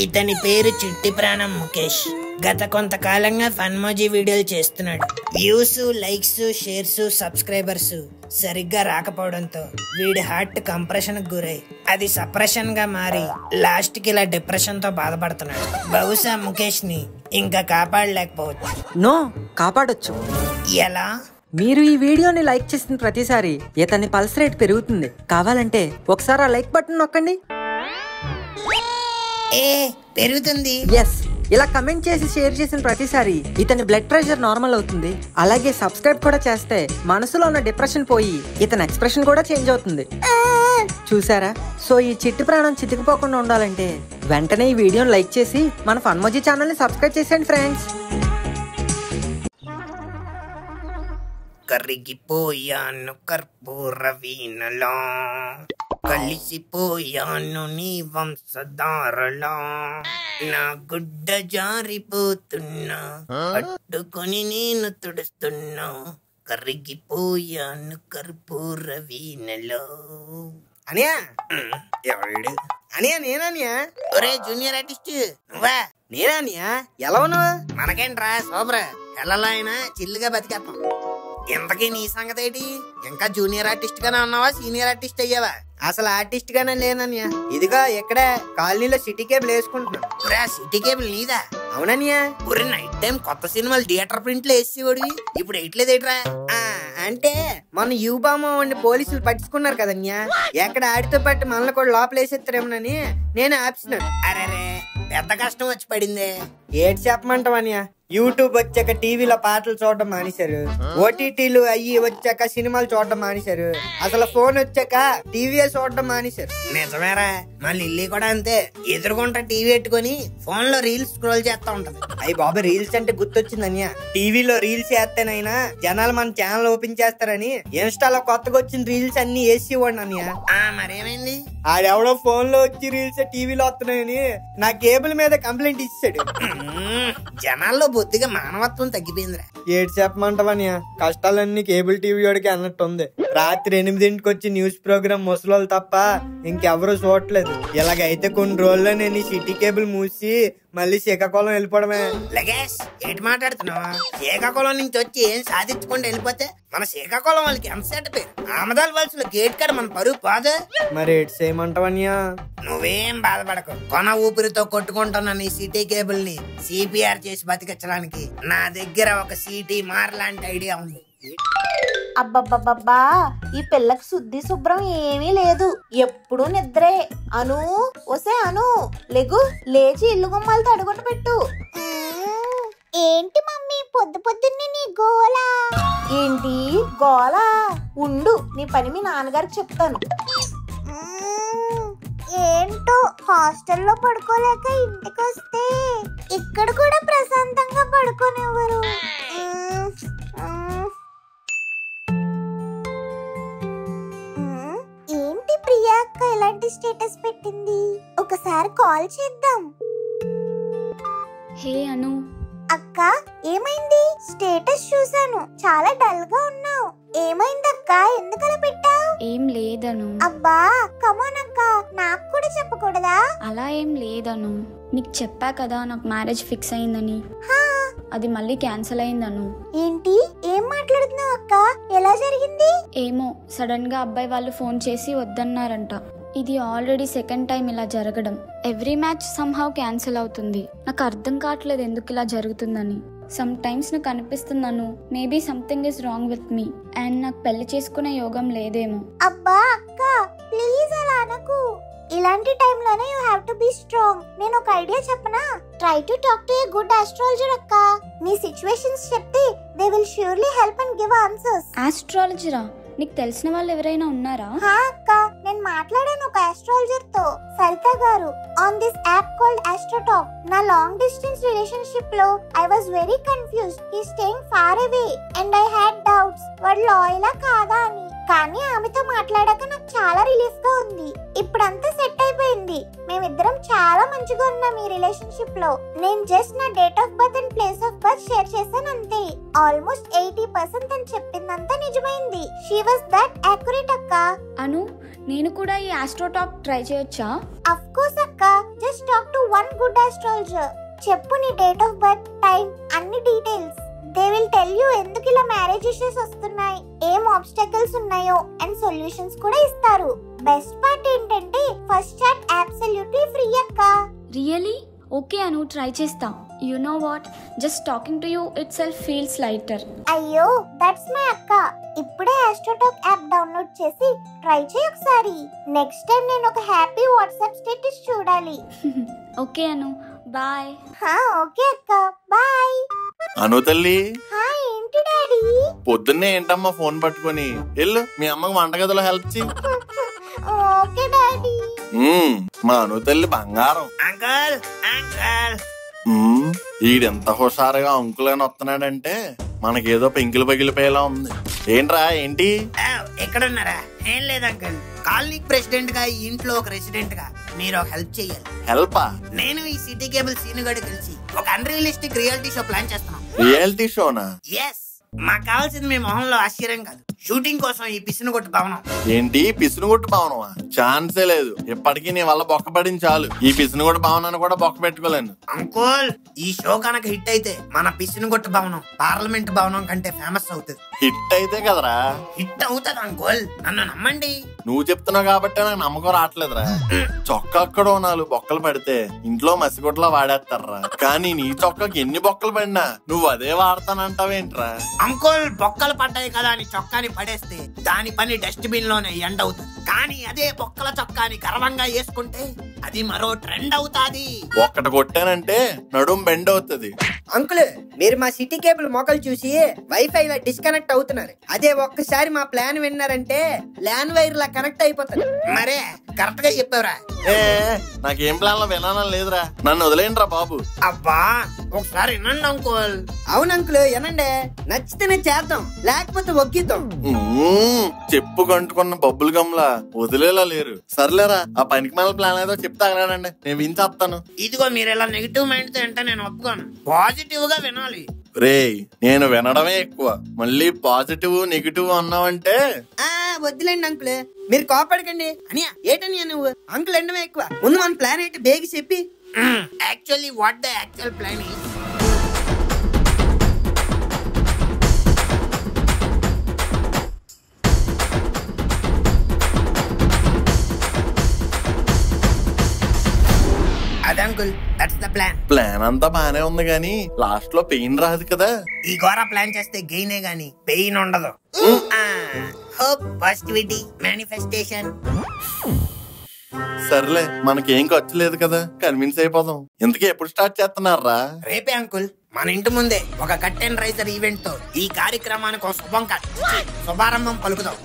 ఇతని పేరు చిట్టి ప్రాణం ముఖేష్. గత కొంతకాలంగా ఫన్మోజీ వీడియోలు చేస్తున్నాడు. వ్యూస్, లైక్స్, షేర్స్, సబ్స్క్రైబర్స్ సరిగ్గా రాకపోవడంతో వీడి హార్ట్ కంప్రెషన్ గురై అది సప్రెషన్ గా మారి లాస్ట్ కి ఇలా డిప్రెషన్ తో బాధపడుతున్నాడు. బహుశా ముఖేష్ ని ఇంకా కాపాడలేకపోవచ్చు. నో, కాపాడొచ్చు. ఎలా? మీరు ఈ వీడియోని లైక్ చేసిన ప్రతిసారి ఇతని పల్స్ రేట్ పెరుగుతుంది. కావాలంటే ఒకసారి ఆ లైక్ బటన్ నొక్కండి. పెరుగుతుంది. ఎస్, ఇలా కమెంట్ చేసి షేర్ చేసిన ప్రతిసారి ఇతని బ్లడ్ ప్రెషర్ నార్మల్ అవుతుంది. అలాగే సబ్స్క్రైబ్ కూడా చేస్తే మనసులో ఉన్న డిప్రెషన్ పోయి ఇతని ఎక్స్ప్రెషన్ కూడా చేంజ్ అవుతుంది. చూసారా? సో ఈ చిట్టి ప్రాణం చితికిపోకుండా ఉండాలంటే వెంటనే ఈ వీడియోని లైక్ చేసి మన ఫన్మోజీ ఛానల్ ని సబ్స్క్రైబ్ చేసేయండి ఫ్రెండ్స్. కరిగిపోయాను కర్పూర వీణలో, కలిసిపోయాను నీ వంశధారలో, నా గుడ్డ జారిపోతున్నా, పట్టుకొని నేను తుడుస్తున్నా, కరిగిపోయాను కర్పూర వీణలో. అనియా ఎవడు? అనియా నేననియా? ఒరే జూనియర్ ఆర్టిస్ట్ నువ్వా? నేననియా? ఎలా ఉన్నావు? మనకేంట్రా సూపర్, ఎల్లలా అయినా చిల్లుగా బతికేస్తాం. ఇంతకీ నీ సంగతి ఏంటి? ఇంకా జూనియర్ ఆర్టిస్ట్ గానే ఉన్నావా, సీనియర్ ఆర్టిస్ట్ అయ్యావా? అసలు ఆర్టిస్ట్ గానే లేనన్యా. ఇదిగా ఎక్కడే కాలనీలో సిటీ కేబుల్ వేసుకుంటున్నా. సిటీ కేబుల్ నీదా? అవునన్యా. ఊరి నైట్ టైం కొత్త సినిమాలు థియేటర్ ప్రింట్ లో వేసేవాడివి, ఇప్పుడు వేయట్లేదేట్రా? అంటే మన యూబామో వాడిని పోలీసులు పట్టుకున్నారు కదన్యా. ఎక్కడ ఆడితో పట్టి మనల్ని కూడా లోపల వేసేస్తారేమోనని నేను ఆపిస్తున్నాను. అరే పెద్ద కష్టం వచ్చి పడిందే. ఏడు చెప్పమంటావన్యా? యూట్యూబ్ వచ్చాక టీవీలో పాటలు చూడడం మానేశారు, ఓటీటీలు అయ్యి వచ్చాక సినిమాలు చూడడం మానేశారు, అసలు ఫోన్ వచ్చాక టీవీ చూడడం మానేశారు. నిజమేరా, మళ్ళీ ఇల్లు కూడా అంతే. ఎదురుకుంటా టీవీ పెట్టుకుని ఫోన్ లో రీల్స్ స్క్రోల్ చేస్తా ఉంటది. అయ్యి బాబు, రీల్స్ అంటే గుర్తొచ్చింది అన్యా. టీవీలో రీల్స్ చేస్తేనైనా జనాలు మన ఛానల్ ఓపెన్ చేస్తారని ఇన్స్టాలో కొత్తగా వచ్చిన రీల్స్ అన్ని వేసి ఇవ్వండి అన్యా. మరేమైంది? ఆడెవడో ఫోన్ లో వచ్చి రీల్స్ టీవీలో వస్తున్నాయని నా కేబుల్ మీద కంప్లైంట్ ఇచ్చాడు. జనాల్లో బొద్దిగా మానవత్వం తగ్గిపోయిందిరా. ఏడు చెప్పమంటావనియా, కష్టాలన్నీ కేబుల్ టీవీ వాడికి అన్నట్టుంది. రాత్రి 8ంటికి వచ్చి న్యూస్ ప్రోగ్రామ్ ముసలోళ్ళు తప్ప ఇంకెవరూ చూడట్లేదు. ఇలాగైతే కొన్ని రోజుల్లో నేను సిటీ కేబుల్ మూసి మళ్ళీ శ్రీకాకుళం వెళ్ళిపోవడమే. లగేష్ ఏంటి మాట్లాడుతున్నావా? శ్రీకాకుళం నుంచి వచ్చి ఏం సాధించుకుంటూ వెళ్ళిపోతే మన శ్రీకాకుళం వాళ్ళకి ఎంత సెట్ పేరు. ఆమదాల వలసలో గేట్ కాడ మన పరువు పోదు. మరి ఏడు చేయమంటావనియా? నువ్వేం బాధపడకు. కొన ఊపిరితో కొట్టుకుంటున్నా నీ సిటీ కేబుల్ ని సిపిఆర్ చేసి బతికించడానికి నా దగ్గర ఒక సిటీ లాంటి ఐడియా ఉంది. అబ్బబ్బబ్బబ్బా, ఈ పిల్లకి శుద్ధి శుభ్రం ఏమీ లేదు, ఎప్పుడు నిద్రే. అను, ఒసే అను, లెగు, లేచి ఇల్లు గుమ్మాలు తడుగొట్టు పెట్టు. ఏంటి మమ్మీ పొద్దు పొద్దున్నే నీ గోలా? ఏంటి గోలా? ఉండు, నీ పని మీ నాన్నగారికి చెప్తాను. ఏంటో హాస్టల్లో పడుకోలేక ఇంటికి వస్తే ఇక్కడ కూడా ప్రశాంతంగా పడుకోనివ్వరు. ఏంటి ప్రియా అక్క ఇలాంటి స్టేటస్ పెట్టింది? ఒకసారి కాల్ చేద్దాం. హే అను. అక్క ఏమైంది? స్టేటస్ చూసాను, చాలా డల్ గా ఉన్నావు. ఏమైందక్క? ఎందుకలా పెట్టావు? ఏం లేదను. అబ్బా కమోన్ అక్క, నాకు కూడా చెప్పకూడదా? అలా ఏం లేదను, నీకు చెప్పా కదా నాకు మ్యారేజ్ ఫిక్స్ అయిందని. అది మళ్ళీ క్యాన్సిల్ అయిందను. ఏంటి? ఏం మాట్లాడుతున్నావు అక్క? ఎలా జరిగింది? ఏమో, సడన్ గా అబ్బాయి వాళ్ళు ఫోన్ చేసి వద్దన్నారంట. ఇది ఆల్రెడీ సెకండ్ టైం ఇలా జరగడం. ఎవ్రీ మ్యాచ్ సమ్హౌ క్యాన్సిల్ అవుతుంది. నాకు అర్థం కావట్లేదు ఎందుకు ఇలా జరుగుతుందని. సమ్ టైమ్స్ నాకు అనిపిస్తున్నాను maybe something is wrong with me and నాకు పెళ్లి చేసుకునే యోగం లేదేమో. అబ్బా అక్క ప్లీజ్ అలా అనకు. ఇలాంటి టైంలోనే you have to be strong. నేను ఒక ఐడియా చెప్పనా? Try to talk to a good astrologer అక్క. నీ సిచ్యువేషన్స్ చెప్తే they will surely help and give answers. ఆస్ట్రాలజరా? నీకు తెలిసిన వాళ్ళు ఎవరైనా ఉన్నారా? అక్క నేను మాట్లాడాను ఒక ఆస్ట్రాలజర్ తో, Saritha garu, on this app called AstroTalk. నా లాంగ్ డిస్టెన్స్ రిలేషన్షిప్ లో I was very confused. He staying far away and I had doubts వాడు లాయలా కాదా అని. కానీ ఆమెతో మాట్లాడాక నాకు చాలా రిలీఫ్ గా ఉంది. ఇప్పుడంతా సెట్ అయిపోయింది. మేమిద్దరం చాలా మంచిగా ఉన్నాం ఈ రిలేషన్షిప్ లో. నేను జస్ట్ నా date of birth and place of berth share చేశాను అంతే. ఆల్మోస్ట్ 80% తను చెప్పిందంతా నిజమైంది. షీ వాస్ దట్ యాక్యురేట్ అక్క. అను, నేను కూడా ఈ ఆస్ట్రోటాక్ ట్రై చేయొచ్చా? అఫ్ కోర్స్ అక్క, just just talk to one good astrologer. చెప్పు నీ డేట్ ఆఫ్ బర్త్, టైం, అన్ని details. They will tell you ఎందుకు ఇలా మ్యారేజ్ ఇష్యూస్ వస్తున్నాయి, ఏం ఆబ్స్టకల్స్ ఉన్నాయో అండ్ సొల్యూషన్స్ కూడా ఇస్తారు. బెస్ట్ పార్ట్ ఏంటంటే ఫస్ట్ చాట్ అబ్సల్యూట్లీ ఫ్రీ అక్క. రియలీ? ఓకే అను, ట్రై చేస్తా. You know what, just talking to you it self feels lighter. అయ్యో దట్స్ మై అక్క. ఇప్పుడే ఆస్ట్రోటాక్ యాప్ డౌన్లోడ్ చేసి ట్రై చేయి ఒకసారి. నెక్స్ట్ టైం నేను ఒక హ్యాపీ వాట్సాప్ స్టేటస్ చూడాలి. ఓకే అను, బాయ్. ఓకే అక్క, బాయ్. అను తల్లి, ఏంటి డాడీ? పొద్దున్నే ఏంటమ్మా ఫోన్ పట్టుకొని వెళ్ళు మీ అమ్మకు వంటగదిలో హెల్ప్ చేయి. Okay daddy. మా అను తల్లి బంగారం. అంకుల్ అంకుల్ ఈడెంత హుషారుగా అంకుల్ అని వస్తున్నాడంటే మనకేదో పెంకిలు పగిలిపోయేలా ఉంది. ఏంట్రా ఏంటి? ఎక్కడున్నారా? ఏం లేదు అంకుల్, కాలనీకి ప్రెసిడెంట్ గా ఈ ఇంట్లో ఒక రెసిడెంట్ గా మీరు ఒక హెల్ప్ చేయాలి. హెల్పా? నేను ఈ సిటీ కేబుల్ సీనుగాడు కలిసి ఒక అన్రియలిస్టిక్ రియాలిటీ షో ప్లాన్ చేస్తున్నాం. రియాలిటీ షోనా? ఎస్. మాకు కావాల్సింది మీ మొహంలో ఆశ్చర్యం కాదు, షూటింగ్ కోసం ఈ పిసినుగొట్టు భవనం. ఏంటి పిసినుగొట్టు భవనమా? ఛాన్సే లేదు. ఇప్పటికీ నీ వల్ల బొక్క పడిన చాలు. ఈ పిసినుగొట్టు భవనాన్ని కూడా బొక్క పెట్టుకోలేను. అంకుల్, ఈ షో కనుక హిట్ అయితే మన పిసినుగొట్టు భవనం పార్లమెంట్ భవనం కంటే ఫేమస్ అవుతుంది. హిట్ అయితే కదరా? హిట్ అవుతుంది అంకుల్, నన్ను నమ్మండి. నువ్వు చెప్తున్నావు కాబట్టి నాకు నమ్మకం రావట్లేదురా. చొక్కా అక్కడ 4 బొక్కలు పడితే ఇంట్లో మసిగొడ్లా వాడేస్తారా, కానీ నీ చొక్కాకి ఎన్ని బొక్కలు పడినా నువ్వు అదే వాడతానంటావేంట్రా? అంకుల్, బొక్కలు పడ్డాయి కదా అని చొక్కాని పడేస్తే దాని పని డస్ట్బిన్ లోనే ఎండ్ అవుతుంది. కానీ అదే బొక్కల చొక్కాని గర్వంగా వేసుకుంటే అది మరో ట్రెండ్ అవుతాది. ఒక్కటి కొట్టానంటే నడుం బెండ్ అవుతుంది. అంకుల్, మీరు మా సిటీ కేబుల్ మొక్కలు చూసి వైఫై డిస్కనెక్ట్ అవుతున్నారు. అదే ఒక్కసారి మా ప్లాన్ విన్నారంటే ల్యాన్ వైర్ లా కనెక్ట్ అయిపోతారు. మరే కరెక్ట్ గా చెప్పావురా. నాకేం ప్లాన్ లో వినాలని లేదురా, నన్ను వదిలేండిరా బాబు. అబ్బా, ఒకసారి వినండి అంకుల్. అవును అంకుల్, వినండి. నచ్చితేనే చేద్దాం, లేకపోతే ఒగ్గిద్దాం. చెప్పు కంటుకున్న బబ్బుల్ గమ్లా వదిలేలా లేరు. సర్లేరా, ఆ పనికి మళ్ళీ ప్లాన్ ఏదో చెప్తా అగరానండి, నేను వించేస్తాను. ఇదిగో మీరు ఇలా నెగిటివ్ మైండ్ తో అంటే నేను ఒప్పుకోను. పాజిటివ్ గా వినాలి. రేయ్, నేను వినడమే ఎక్కువ, మళ్ళీ పాజిటివ్ నెగిటివ్ అన్నావంటే వద్దులేండి అంకుల్, మీరు కోపడకండి. అనియా ఏటనియా నువ్వు? అంకుల్ ఎండమే ఎక్కువ. ముందు మన ప్లాన్ ఏంటి బేగి చెప్పి. Actually what the actual plan is, అది uncle, that's the plan. Plan అంతా బానే ఉంది గానీ లాస్ట్ లో పెయిన్ రాదు కదా. ఈ ఘోర ప్లాన్ చేస్తే గెయినే గానీ పెయిన్ ఉండదు. Hope, positivity, manifestation. సర్లే, మనకేం ఖర్చు లేదు కదా, కన్విన్స్ అయిపోదాం. ఇంతకీ ఎప్పుడు స్టార్ట్ చేస్తున్నారా? రేపే అంకుల్, మన ఇంటి ముందే ఒక కట్టెన్ రైజర్ ఈవెంట్ తో ఈ కార్యక్రమానికి ఒక శుభారంభం పలుకుదాం.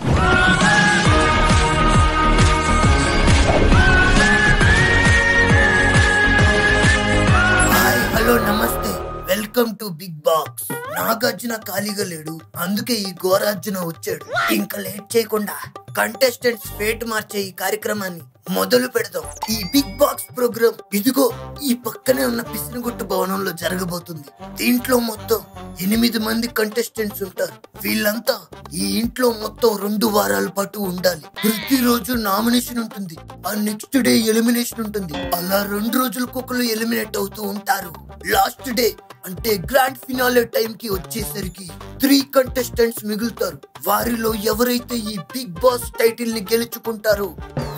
హలో, నమస్తే, welcome to Big Box. Nagarjuna ఖాళీగా లేడు, అందుకే ఈ ఘోరార్జున వచ్చాడు. ఇంకా లేట్ చేయకుండా కంటెస్టెంట్స్ ఫేట్ మార్చే ఈ కార్యక్రమాన్ని మొదలు పెడదాం. ఈ బిగ్ బాక్స్ ప్రోగ్రామ్ ఇదిగో ఈ పక్కనే ఉన్న పిసినగుట్టు భవనంలో జరగబోతుంది. దీంట్లో మొత్తం 8 మంది కంటెస్టెంట్స్ ఉంటారు. వీళ్ళంతా ఈ ఇంట్లో మొత్తం 2 వారాల పాటు ఉండాలి. ప్రతిరోజు నామినేషన్ ఉంటుంది, ఆ నెక్స్ట్ డే ఎలిమినేషన్ ఉంటుంది. అలా 2 రోజులకొకరు ఎలిమినేట్ అవుతూ ఉంటారు. లాస్ట్ డే అంటే గ్రాండ్ ఫినాలే టైం కి వచ్చేసరికి 3 కంటెస్టెంట్స్ మిగులుతారు. వారిలో ఎవరైతే ఈ బిగ్ బాస్ టైటిల్ ని గెలుచుకుంటారో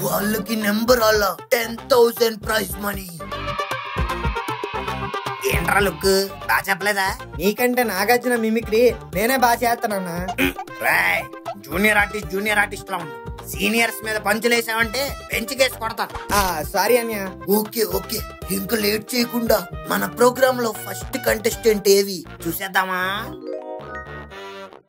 వాళ్ళకి నెంబర్ అలా 10,000 ప్రైజ్ మనీ. ఏంట్రా లుక్, బాగా చెప్పలేదా? నీకంటే నాగార్జున మిమిక్రీ నేనే బాగా చేస్తానన్నా. జూనియర్ ఆర్టిస్ట్ లా ఉంది. సీనియర్స్ మీద పంచులేసావంటే బెంచ్ కేసు కొడతాను. సారీ అన్యా. ఓకే, ఇంకా లేట్ చేయకుండా మన ప్రోగ్రామ్ లో ఫస్ట్ కంటెస్టెంట్ ఏవి చూసేద్దామా?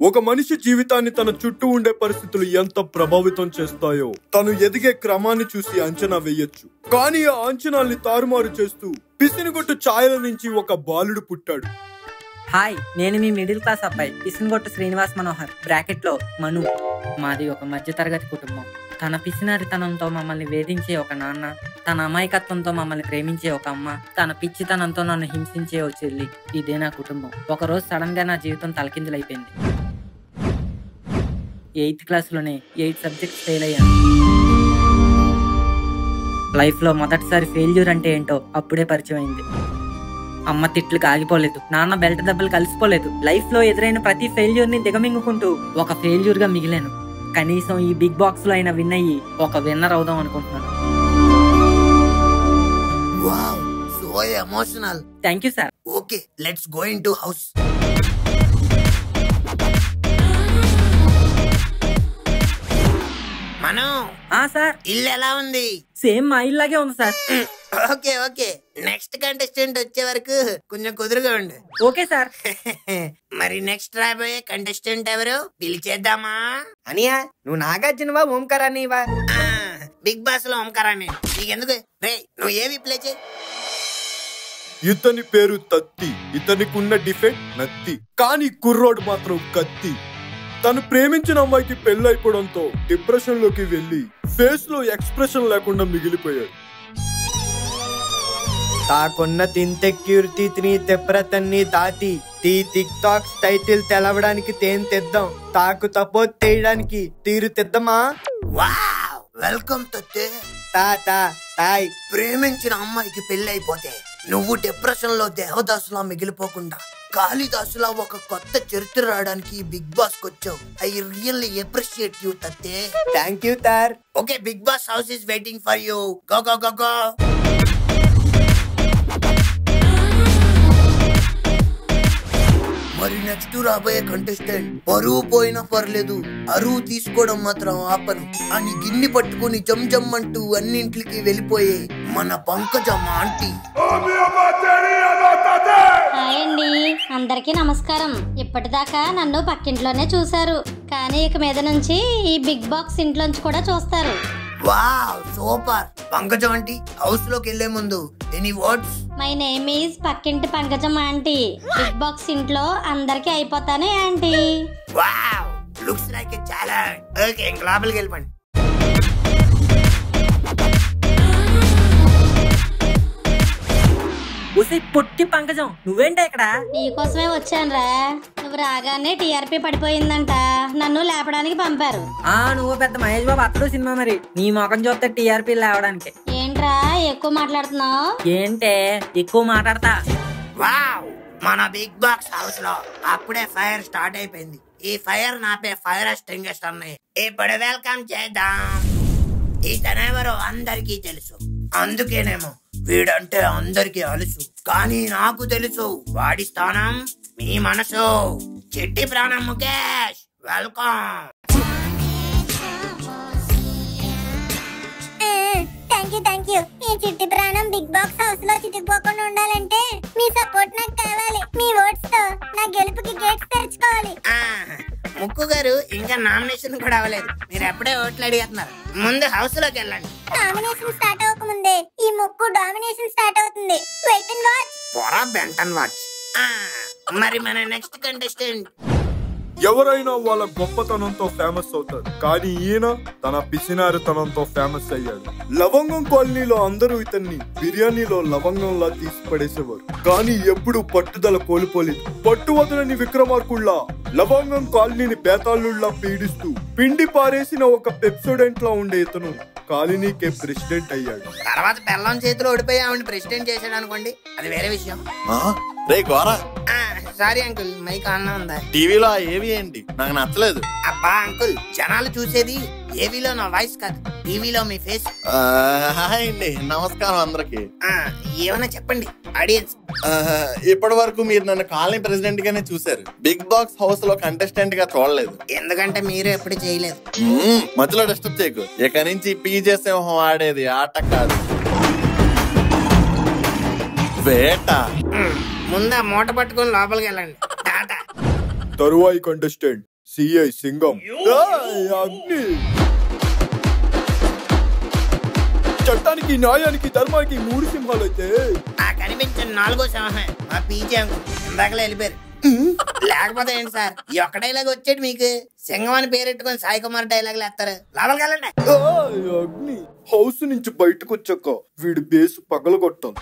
ఒక మనిషి జీవితాన్ని తన చుట్టూ ఉండే పరిస్థితులు ఎంత ప్రభావితం చేస్తాయో తను ఎదిగే క్రమాన్ని చూసి అంచనా వేయొచ్చు. కానీ ఆ అంచనాల్ని తారుమారు చేస్తూ పిసినిగొట్టు ఛాయల నుంచి ఒక బాలుడు పుట్టాడు. హాయ్, నేను మీ మిడిల్ క్లాస్ అబ్బాయి పిసినగొట్టు శ్రీనివాస్ మనోహర్, బ్రాకెట్ లో మను. మాది ఒక మధ్యతరగతి కుటుంబం. తన పిసినారితనంతో మమ్మల్ని వేధించే ఒక నాన్న, తన అమాయకత్వంతో మమ్మల్ని ప్రేమించే ఒక అమ్మ, తన పిచ్చితనంతో నన్ను హింసించే ఒక చెల్లి. ఇదే నా కుటుంబం. ఒకరోజు సడన్ గా నా జీవితం తలకిందులైపోయింది. 8th క్లాస్లోనే 8 సబ్జెక్ట్స్ ఫెయిల్ అయ్యాను. లైఫ్లో మొదటిసారి ఫెయిల్యూర్ అంటే ఏంటో అప్పుడే పరిచయం అయింది. అమ్మ తిట్లకు ఆగిపోలేదు, నాన్న బెల్ట్ దెబ్బలు కలిసిపోలేదు. లైఫ్లో ఎదురైన ప్రతి ఫెయిల్యూర్ని దిగమింగుకుంటూ ఒక ఫెయిల్యూర్గా మిగిలాను. కనీసం ఈ బిగ్ బాక్స్లో అయినా విన్ అయ్యి ఒక విన్నర్ అవుదాం అనుకుంటున్నాను. Wow, so emotional. Thank you sir. Okay, let's go in to house. మనం సార్, ఇల్లు ఎలా ఉంది? సేమ్ మా ఇల్లాగే ఉంది sir. Okay okay, next contestant వచ్చే వరకు కొంచెం కుదురుగా ఉండు. Okay sir. మరి నెక్స్ట్ రాబోయే కంటెస్టెంట్ ఎవరు పిలిచేద్దామా? అనియా, నువ్వు నాగార్జునవా ఓంకారానివా? బిగ్ బాస్ లో ఓంకారాన్ని నీకెందుకు రే, నువ్వు ఏవి ప్లే చేయి. ఇతని పేరు తత్తి, ఇతనికి ఉన్న డిఫెక్ట్ నత్తి, కానీ కుర్రోడు మాత్రం కత్తి. తను ప్రేమించిన అమ్మాయికి పెళ్ళైపోవడంతో డిప్రెషన్ లోకి వెళ్లి ఫేస్ లో ఎక్స్ప్రెషన్ లేకుండా మిగిలిపోయాడు. తాకున్న తింతెక్యూర్తి తిని తెప్రతన్ని తాతి తీ టిక్ టాక్ టైటిల్ తెలవడానికి తేన్ తెద్దాం, తాకు తపో తేయడానికి తీరు తెద్దమా. Wow, welcome తత్తే. తా తాయ్. ప్రేమించిన అమ్మాయికి పెళ్ళైపోతే నువ్వు డిప్రెషన్ లో దేవదాసులా మిగిలిపోకుండా కాళిదాసులా ఒక కొత్త చరిత్ర రావడానికి బిగ్ బాస్ వచ్చావు. ఐ రియల్లీ అప్రిషియేట్ యూ తత్తే. థ్యాంక్ యూ తార్. Okay, Bigg Boss house is waiting for you. Go go go go. మరి నెక్స్ట్ రాబోయే కంటెస్టెంట్ పరువు పోయినా పర్లేదు, అరువు తీసుకోవడం మాత్రం ఆపను అని గిన్ని పట్టుకుని జమ్ జమ్ అంటూ అన్నింటికి వెళ్ళిపోయే మన పంకజమ్మ ఆంటీ. హాయ్ అండి, అందరికీ నమస్కారం. ఇప్పటిదాకా నన్ను పక్కింట్లోనే చూశారు, కానీ ఇక మీద నుంచి ఈ బిగ్ బాక్స్ ఇంట్లోంచి కూడా చూస్తారు. Wow, super. Pankajam aunty, house లోకి వెళ్లే ముందు any words? My name is పక్కింటి పంకజం ఆంటీ. బిగ్ బాక్స్ ఇంట్లో అందరికీ అయిపోతానే aunty. Wow, looks like a challenge. Okay, ఇంక లోపలికి వెళ్ళిపోండి. పొట్టి పంకజం, నువ్వేంటా ఇక్కడ? నీకోసమే వచ్చానురా. నువ్వు రాగానే టీఆర్పీ పడిపోయిందంట, నన్ను లేపడానికి పంపారు. నువ్వు పెద్ద మహేష్ బాబు అతడు సినిమా, మరి నీ ముఖం చూస్తే టీఆర్పీ లేవడానికి. ఏంట్రా ఎక్కువ మాట్లాడుతున్నావు? ఏంటే ఎక్కువ మాట్లాడతా? వావ్, మన బిగ్ బాక్స్ హౌస్ లో అప్పుడే ఫైర్ స్టార్ట్ అయిపోయింది. ఈ ఫైర్ నాపే ఫైర్ ఎక్స్టింగ్విషర్ ఉన్నాయి. ఇప్పుడు వెల్కమ్ చేద్దాం. ఇతనెవరో అందరికీ తెలుసు, అందుకేనేమో వీడంటే అందరికీ అలుసు. కానీ నాకు తెలుసు వాడి స్థానం మీ మనసు. చెట్టి ప్రాణం ముఖేష్, వెల్కమ్. Thank you. ఈ చిట్టి ప్రాణం బిగ్ బాక్స్ హౌస్ లో చితికిపోకుండా ఉండాలంటే మీ సపోర్ట్ నాకు కావాలి. మీ ఓట్స్ తో నా గెలుపుకి గేట్స్ తెరుచుకోవాలి. ముక్కు గారు, ఇంకా నామినేషన్ కూడా అవ్వలేదు, మీరు ఎప్పుడే ఓట్లు అడిగేస్తున్నారు. ముందు హౌస్ లోకి వెళ్ళండి. నామినేషన్ స్టార్ట్ అవ్వకముందే ఈ ముక్కు డామినేషన్ స్టార్ట్ అవుతుంది. Wait and watch. పొరా బెంటన్ వాచ్. మరి మన నెక్స్ట్ కంటెస్టెంట్ ఎవరైనా వాళ్ళ గొప్పతనంతో ఫేమస్ అవుతారు, కానీ ఈయన తన పిసినారితనంతో ఫేమస్ అయ్యాడు. లవంగం కాలనీలో అందరూ ఇతన్ని బిర్యానీలో లవంగంలా తీసి పడేసేవారు, కానీ ఎప్పుడు పట్టుదల కోల్పోలేదు. పట్టు వదలని విక్రమార్కుల్లా లవంగం కాలనీని బేతాళుల్లా పీడిస్తూ పిండి పారేసిన ఒక పెప్సోడెంట్ లా ఉండే ఇతను కాలనీకే ప్రెసిడెంట్ అయ్యాడు. తర్వాత బెల్లం చేతిలో ఓడిపోయి ఆవిడ ప్రెసిడెంట్ చేశాడు అనుకోండి, అది వేరే విషయం. రే గోరా, సారీ అంకుల్, మైక్ ఆన్ ఉందా? టీవీలో ఏవి ఏంటి, నాకు నచ్చలేదు. అబ్బా అంకుల్, జనాలు చూసేది ఏవీలో నా వాయిస్ కాదు, టీవీలో మీ ఫేస్. హాయ్ అండి, నమస్కారం అందరికి. ఏమన్నా చెప్పండి ఆడియన్స్. ఇప్పటి వరకు మీరు నన్ను కాలనీ ప్రెసిడెంట్ గానే చూసారు, బిగ్ బాక్స్ హౌస్ లో కంటెస్టెంట్ గా చూడలేదు. ఎందుకంటే మీరు ఎప్పుడు చేయలేదు. మధ్యలో డిస్టర్బ్ చేయకు. ఇక నుంచి పీజే సింహం ఆడేది ఆట కాదు, వేట. ముందా మూట పట్టుకొని లోపలికి వెళ్ళండి. టాటా. తరువాయి కంటెస్టెంట్ సిఐ సింగం. అగ్ని. చట్టానికి, న్యాయానికి, ధర్మానికి 3 సింహాలు అయితే నాకు కనిపించిన 4వ సింహమే మా పీజే అంకుల్. ఇందాకలే వెళ్ళిపోయారు. లేకపోతే ఏంటి సార్, ఈ ఒక్క డైలాగ్ వచ్చేది మీకు. సింగం అని పేరెట్టుకొని సాయి కుమార్ డైలాగులు వేస్తారు. లోపలికి వెళ్ళండి. అగ్ని. హౌస్ నుంచి బయటకు వచ్చాక వీడి బేస్ పగలగొట్టాం.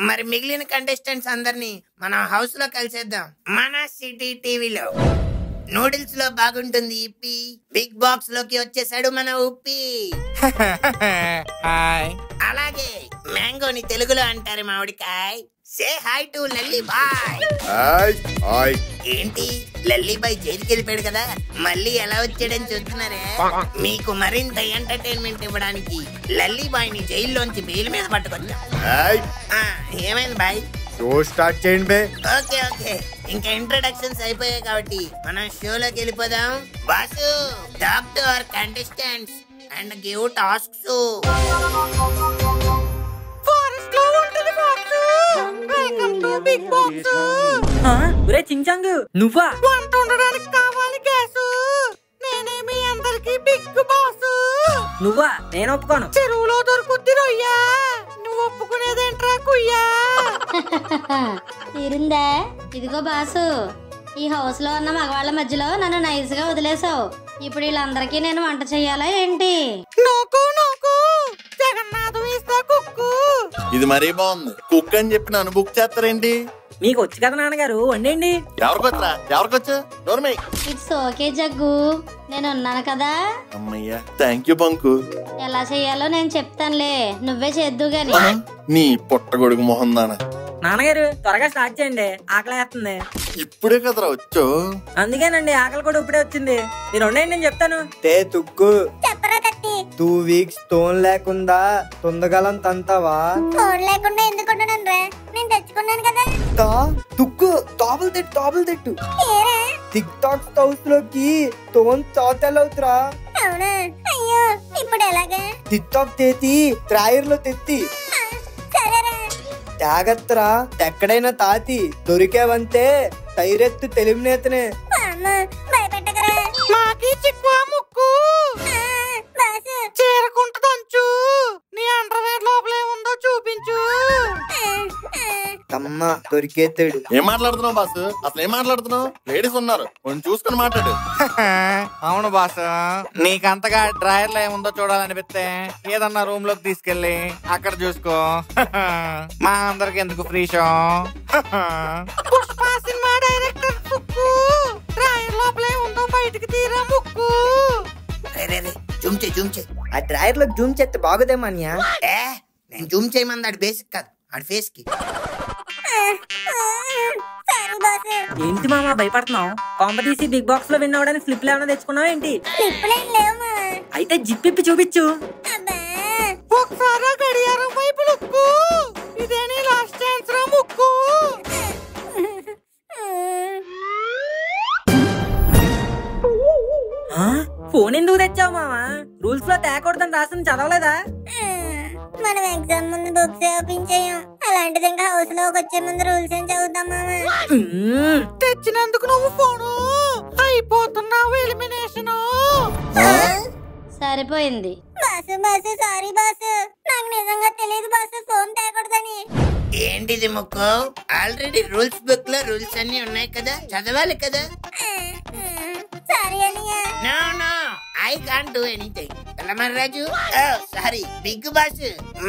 మరి మిగిలిన కంటెస్టెంట్స్ అందరినీ మనం హౌస్ లో కలిసేద్దాం, మన సిటీ టీవీలో. నూడిల్స్ లో బాగుంటుంది ఇప్పి. బిగ్ బాక్స్ లోకి వచ్చేసాడు మన ఉప్పి. అలాగే మ్యాంగోని తెలుగులో అంటారు మామిడికాయ్. Say hi to Lalli boy. ఏంటి లల్లీ బాయ్ జైలుకి వెళ్ళిపోయాడు కదా, మళ్ళీ ఎలా వచ్చాడని చూస్తున్నారే. మీకు మరింత ఎంటర్టైన్మెంట్ ఇవ్వడానికి లల్లీ బాయ్ ని జైల్లోంచి బెయిల్ మీద పట్టుకొచ్చా. ఏమైంది బాయ్? షో స్టార్ట్ చేయండి బే. ఓకే ఓకే, ఇంకా ఇంట్రొడక్షన్స్ అయిపోయాయి కాబట్టి మనం షోలోకి వెళ్ళిపోదాం. Boss, talk to our contestants and give tasks. Forest లో ఉంటుంది box. Welcome to Big Box. ఒరే చించాంగ్, నువ్వా? వంట ఉండడానికి కావాలి గ్యాస్. నేనే మీ అందరికి బిగ్ బాస్. నువ్వా? నేను ఒప్పుకోను. చెరువులో దొరుకుద్ది రొయ్యా, నువ్వు ఒప్పుకునేదేంట్రా కుయ్యా? తీరిందా? ఇదిగో బాసు, ఈ హౌస్ లో ఉన్న మగవాళ్ళ మధ్యలో నన్ను నైస్ గా వదిలేసావు. ఇప్పుడు వీళ్ళందరికీ నేను వంట చెయ్యాలా ఏంటి? నోకు నోకు, జగన్నాథం ఇస్తా కుక్కు. ఇది మరీ బాగుంది. కుక్ అని చెప్పి నన్ను బుక్ చేస్తారేంటి? మీకు వచ్చు కదా నాన్నగారు, వండేయండి. ఎవరికొచ్చా ఎవరికొచ్చా? నోర్మై. ఇట్స్ ఓకే జగ్గు, నేను ఉన్నాను కదా. అమ్మయ్యా, థ్యాంక్ యూ బంకు. ఎలా చెయ్యాలో నేను చెప్తానులే, నువ్వే చేద్దు గాని. నీ పుట్టగొడుగు మొహం దానా. నాన్నగారు త్వరగా స్టార్ట్ చేయండి, ఆకలి వేస్తుంది. ఇప్పుడే కదరా వచ్చో. అందుకేనండి ఆకలి కూడా ఇప్పుడే వచ్చింది. మీరు వండేయండి, నేను చెప్తాను. తే తుక్కు, చెప్పరా కత్తి. 2 weeks తోన్ లేకుండా తొందగలం తంతావా? ఫోన్ లేకుండా ఎందుకు ఉండను రా, నేను తెచ్చుకున్నాను కదా. తుక్కు టాబుల్ తెట్టు ఏరా? టిక్ టాక్ హౌస్ లోకి తోన్ చౌతలవుతురా. అవునా? అయ్యో, ఇప్పుడు ఎలాగా? టిక్ టాక్ తేతి ట్రాయర్ లో తెత్తి సరేరా. జాగ్రత్తరా, ఎక్కడైనా తాతి దొరికేవంతే టైరెత్తు తెలివినేతనే. అమ్మ, భయపెట్టకరా. మాకి చిక్కువా ముక్కు, బాసు, చేరుకుంటుందంచు. నీ అండర్వేర్ లోపలే ఉందో చూపించు. అమ్మ దొరికేతాడు. ఏం మాట్లాడుతున్నావు బాసు? అసలు ఏం మాట్లాడుతున్నావు? లేడీస్ ఉన్నారు, కొంచెం చూసుకుని మాట్లాడు. అవును బాసు, నీకంతగా డ్రాయర్ లో ఏముందో చూడాలనిపిస్తే ఏదన్నా రూమ్ లోకి తీసుకెళ్ళి అక్కడ చూసుకో. మా అందరికి ఎందుకు free show? Pushpa cinema director ముక్కు, డ్రాయర్ లోపలే ఉందో బయటికి తీరా ముక్కు. జూమ్ చే. ఆ డ్రైవర్ లో జూమ్ చేస్తే బాగుదేమన్యా? నేను జూమ్ చేయమని అది బేసిక్ కాదు, ఆడి ఫేస్ కి. Sorry boss. ఏంటి మామ భయపడుతున్నావు? కాంపిటీసీ బిగ్ బాక్స్ లో విన్ అవడానికి స్లిప్లు ఏమైనా తెచ్చుకున్నావు ఏంటి? స్లిప్పులేం లేవు మా. అయితే జిప్పిప్పి చూపించు. అబ్బా, ఒకసారి గడియారం వైపు లుక్కు, ఇదే నీ లాస్ట్ ఛాన్స్ రా ముక్కు. ఫోన్ ఎందుకు తెచ్చావు మామ? రూల్స్ లో తేకూడదని రాసిన చదవలేదా? మనం ఎగ్జామ్ ముందు బుక్స్ ఓపెన్ చేయం, అలాంటిది ఇంకా హౌస్ లోకి వచ్చే ముందు రూల్స్ ఏం చదువుతాం మామ. తెచ్చినందుకు నువ్వు ఫోను అయిపోతున్నావు. ఎలిమినేషన్ సరిపోయింది. బాసు సారీ బాసు, నాకు నిజంగా తెలియదు బాసు ఫోన్ తేకూడదని. ఏంటిది ముక్కు? ఆల్రెడీ రూల్స్ బుక్ లో రూల్స్ అన్ని ఉన్నాయి కదా, చదవాలి కదా. సారీ అనియా. No I can't do anything. Raju sorry Big Boss.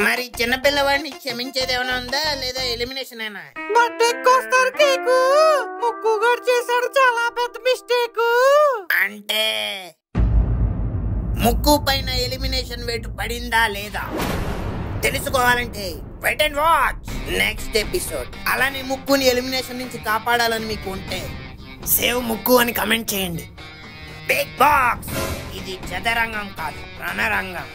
మరి చిన్న పిల్లవాడిని క్షమించేది ఏమైనా ఉందా, లేదా ఎలిమినేషన్ అయినా? కేకు ముక్కు గారు చేశాడు చాలా పెద్ద మిస్టేక్. అంటే ముక్కు పైన ఎలిమినేషన్ వేటు పడిందా లేదా తెలుసుకోవాలంటే wait and watch next episode. అలానే ముక్కుని ఎలిమినేషన్ నుంచి కాపాడాలని మీకు ఉంటే సేవ్ ముక్కు అని కమెంట్ చేయండి. బిగ్ బాక్స్ ఇది చదరంగం కాదు, రణరంగం.